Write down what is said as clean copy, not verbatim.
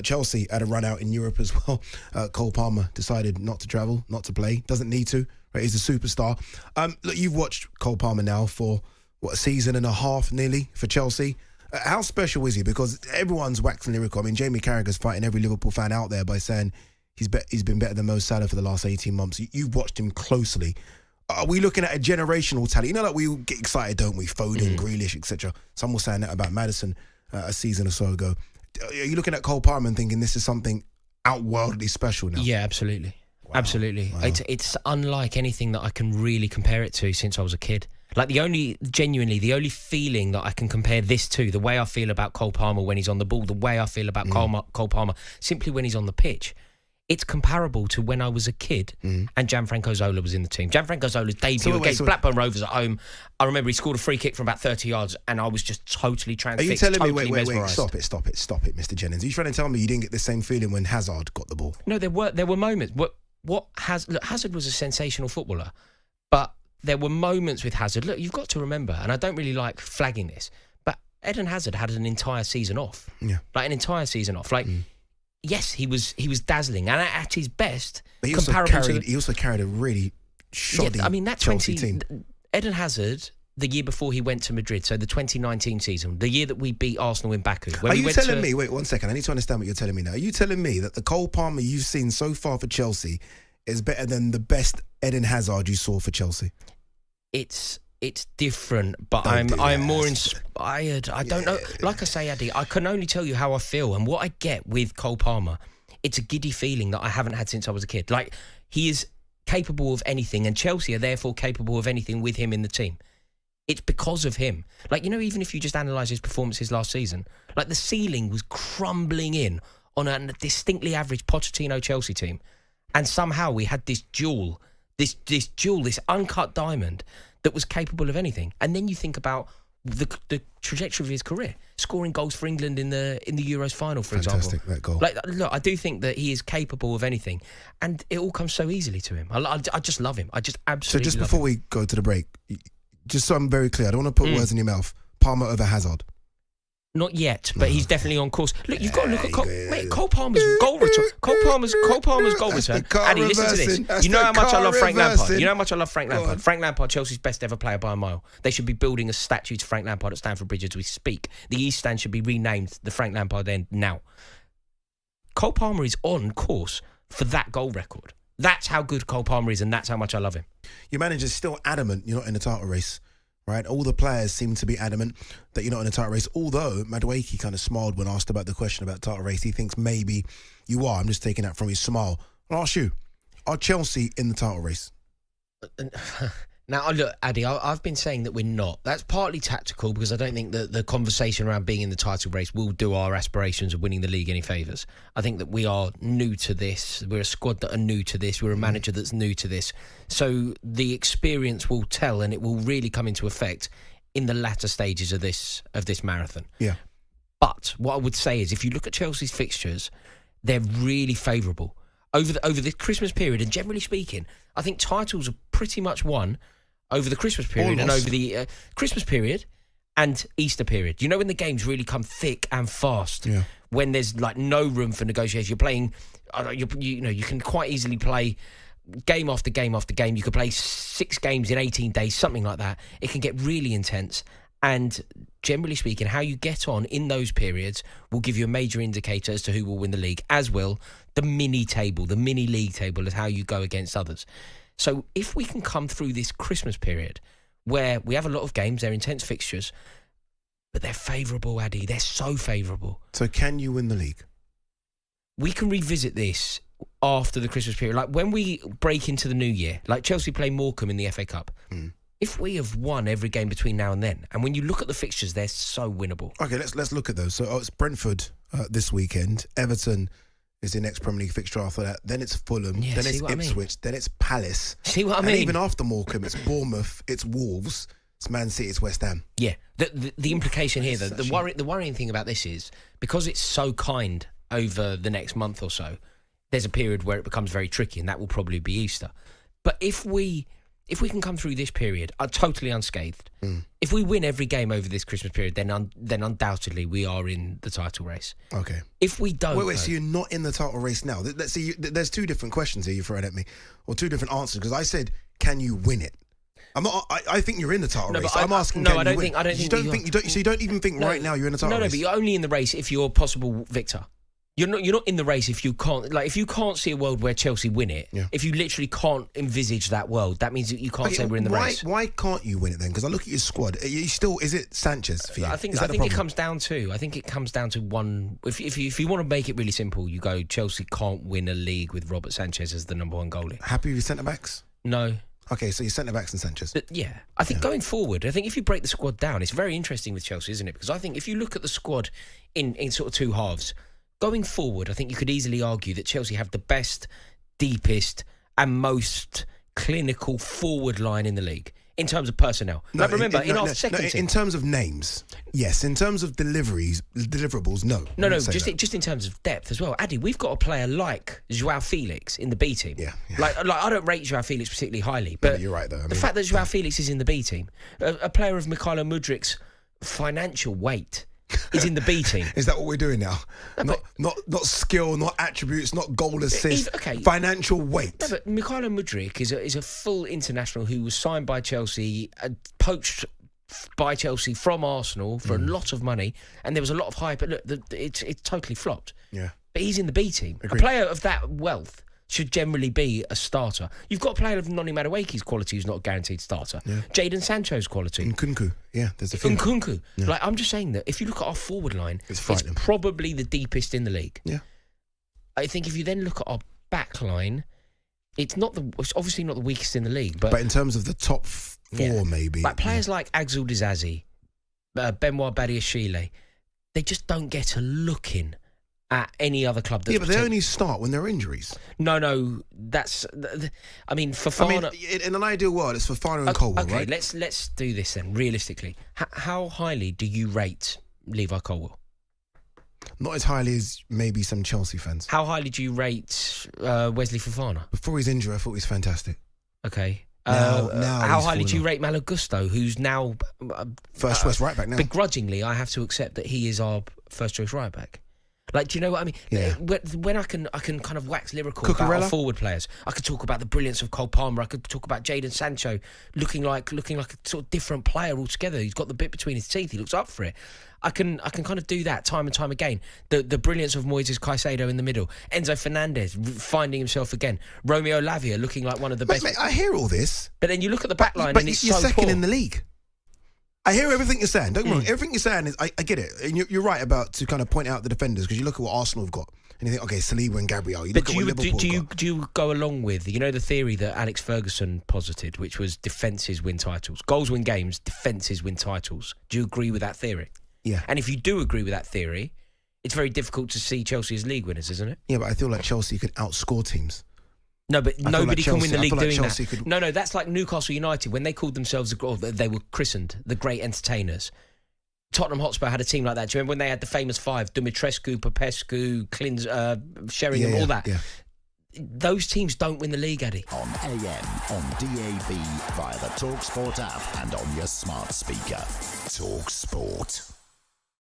Chelsea had a run out in Europe as well. Cole Palmer decided not to travel, not to play. Doesn't need to. Right? He's a superstar. Look, you've watched Cole Palmer now for, a season and a half nearly for Chelsea. How special is he? Because everyone's waxing lyrical. I mean, Jamie Carragher's fighting every Liverpool fan out there by saying he's been better than Mo Salah for the last 18 months. You've watched him closely. Are we looking at a generational talent? You know, like we get excited, don't we? Foden, Grealish, etc. Some were saying that about Maddison a season or so ago. Are you looking at Cole Palmer and thinking this is something outworldly special now? Yeah, absolutely. Wow. Absolutely. Wow. It's unlike anything that I can really compare it to since I was a kid. Like the only feeling that I can compare this to, the way I feel about Cole Palmer when he's on the ball, the way I feel about Cole Palmer simply when he's on the pitch, it's comparable to when I was a kid and Gianfranco Zola was in the team. Gianfranco Zola's debut against Blackburn Rovers at home, I remember he scored a free kick from about 30 yards and I was just totally transfixed. Are you telling me, wait, stop it, Mr. Jennings. Are you trying to tell me you didn't get the same feeling when Hazard got the ball? No, there were moments. Hazard was a sensational footballer, but there were moments with Hazard. Look, you've got to remember, and I don't really like flagging this, but Eden Hazard had an entire season off. Yeah. Like an entire season off. Like, yes, he was dazzling, and at his best, but he also carried a really shoddy Chelsea team. Eden Hazard, the year before he went to Madrid, so the 2019 season, the year that we beat Arsenal in Baku. Are you telling me? Wait 1 second. I need to understand what you're telling me now. Are you telling me that the Cole Palmer you've seen so far for Chelsea is better than the best Eden Hazard you saw for Chelsea? It's different, but I'm more inspired. I don't know. Like I say, Addy, I can only tell you how I feel and what I get with Cole Palmer. It's a giddy feeling that I haven't had since I was a kid. Like, he is capable of anything, and Chelsea are therefore capable of anything with him in the team. It's because of him. Like, you know, even if you just analyse his performances last season, like the ceiling was crumbling in on a distinctly average Pochettino Chelsea team, and somehow we had this jewel, this uncut diamond that was capable of anything. And then you think about the trajectory of his career, scoring goals for England in the Euros final, for example. Fantastic, that goal. Like, look, I do think that he is capable of anything, and it all comes so easily to him. I just love him. I just absolutely. So just before we go to the break, just so I'm very clear, I don't want to put words in your mouth. Palmer over Hazard. Not yet, but he's definitely on course. Look, you've got to look at Cole Palmer's goal return. Cole Palmer's goal return. Addy, listen to this. You know how much I love Frank Lampard. You know how much I love Frank Lampard. Frank Lampard, Chelsea's best ever player by a mile. They should be building a statue to Frank Lampard at Stamford Bridge as we speak. The East Stand should be renamed the Frank Lampard End now. Cole Palmer is on course for that goal record. That's how good Cole Palmer is, and that's how much I love him. Your manager's still adamant you're not in the title race. Right, all the players seem to be adamant that you're not in a title race. Although Madueke kind of smiled when asked about the question about title race. He thinks maybe you are. I'm just taking that from his smile. I'll ask you: are Chelsea in the title race? Now, look, Addy, I've been saying that we're not. That's partly tactical because I don't think that the conversation around being in the title race will do our aspirations of winning the league any favours. I think that we are new to this. We're a squad that are new to this. We're a manager that's new to this. So the experience will tell, and it will really come into effect in the latter stages of this marathon. Yeah. But what I would say is, if you look at Chelsea's fixtures, they're really favourable. Over the Christmas period, and generally speaking, I think titles are pretty much won over the Christmas period and over the Christmas period and Easter period. You know, when the games really come thick and fast, when there's like no room for negotiation. You're playing, you can quite easily play game after game after game. You could play 6 games in 18 days, something like that. It can get really intense. And generally speaking, how you get on in those periods will give you a major indicator as to who will win the league, as will the mini league table is how you go against others. So if we can come through this Christmas period where we have a lot of games, they're intense fixtures, but they're favourable, Addy. They're so favourable. So can you win the league? We can revisit this after the Christmas period. Like when we break into the new year, like Chelsea play Morecambe in the FA Cup. If we have won every game between now and then, and when you look at the fixtures, they're so winnable. Okay, let's look at those. So it's Brentford this weekend. Everton is the next Premier League fixture after that. Then it's Fulham. Then it's Ipswich. Then it's Palace. See what I mean? And even after Morecambe, it's Bournemouth, it's Wolves, it's Man City, it's West Ham. Yeah. The implication here, the worrying thing about this is, because it's so kind over the next month or so, there's a period where it becomes very tricky, and that will probably be Easter. But if we if we can come through this period totally unscathed, if we win every game over this Christmas period, then undoubtedly we are in the title race. Okay. If we don't... Wait, so you're not in the title race now? Let's see, there's two different questions here you're throwing at me, or two different answers, because I said, can you win it? I'm not. I think you're in the title race. I'm asking. No, I don't think. So you don't even think right now you're in the title race. No, but you're only in the race if you're a possible victor. You're not in the race if you can't. Like, if you can't see a world where Chelsea win it, if you literally can't envisage that world, that means that you can't say we're in the race. Why can't you win it then? Because I look at your squad. You still, is it Sanchez for you? I think it comes down to one. If you want to make it really simple, you go Chelsea can't win a league with Robert Sanchez as the number one goalie. Happy with centre backs? No. Okay, so you're centre-backs and Sanchez. But yeah. I think going forward, I think if you break the squad down, it's very interesting with Chelsea, isn't it? Because I think if you look at the squad in sort of two halves, going forward, I think you could easily argue that Chelsea have the best, deepest and most clinical forward line in the league. In terms of personnel. In our second team. In terms of names, yes. In terms of deliverables, no. No, just in terms of depth as well. Addy, we've got a player like Joao Felix in the B team. Yeah. Like I don't rate Joao Felix particularly highly, but you're right though. The fact that Joao Felix is in the B team, a player of Mykhailo Mudrik's financial weight is in the B team. Is that what we're doing now? No, not skill, not attributes, not goal assist. Financial weight. No, but Mykhailo Mudrik is a full international who was signed by Chelsea, poached by Chelsea from Arsenal for a lot of money, and there was a lot of hype. But look, it's totally flopped. Yeah. But he's in the B team. Agreed. A player of that wealth should generally be a starter. You've got a player of Noni Madueke's quality who's not a guaranteed starter. Yeah. Jadon Sancho's quality. Nkunku. Yeah, there's a few. Nkunku. Yeah. Like, I'm just saying that if you look at our forward line, it's probably the deepest in the league. Yeah. I think if you then look at our back line, it's obviously not the weakest in the league. But in terms of the top four, maybe. Like players like Axel Dizazi, Benoit Badiashile, they just don't get a look in at any other club. But they only start when there are injuries. No, that's... I mean, Fofana... in an ideal world, it's Fofana and Colwell, right? Okay, let's do this then, realistically. How highly do you rate Levi Colwell? Not as highly as maybe some Chelsea fans. How highly do you rate Wesley Fofana? Before his injury, I thought he was fantastic. Okay. Now how highly do you rate Malo Gusto, who's now... first choice right back now. Begrudgingly, I have to accept that he is our first choice right back. Like, do you know what I mean? Yeah. When I can kind of wax lyrical about our forward players. I could talk about the brilliance of Cole Palmer. I could talk about Jadon Sancho looking like a sort of different player altogether. He's got the bit between his teeth. He looks up for it. I can kind of do that time and time again. The brilliance of Moises Caicedo in the middle. Enzo Fernandez finding himself again. Romeo Lavia looking like one of the best. Mate, I hear all this. But then you look at the back line and it's you're so second poor. in the league. I hear everything you're saying. Don't get me wrong. Everything you're saying is, I get it. And you're right about to kind of point out the defenders, because you look at what Arsenal have got and you think, okay, Saliba and Gabriel. You look at what Liverpool have got. Do you go along with, the theory that Alex Ferguson posited, which was defences win titles? Goals win games, defences win titles. Do you agree with that theory? Yeah. And if you do agree with that theory, it's very difficult to see Chelsea as league winners, isn't it? Yeah, but I feel like Chelsea could outscore teams. No, but nobody can win the league doing that. No, that's like Newcastle United when they called themselves, they were christened the Great Entertainers. Tottenham Hotspur had a team like that. Do you remember when they had the famous five? Dumitrescu, Popescu, Sheringham, all that. Yeah. Those teams don't win the league, Addy. On AM, on DAB, via the talkSPORT app and on your smart speaker. talkSPORT.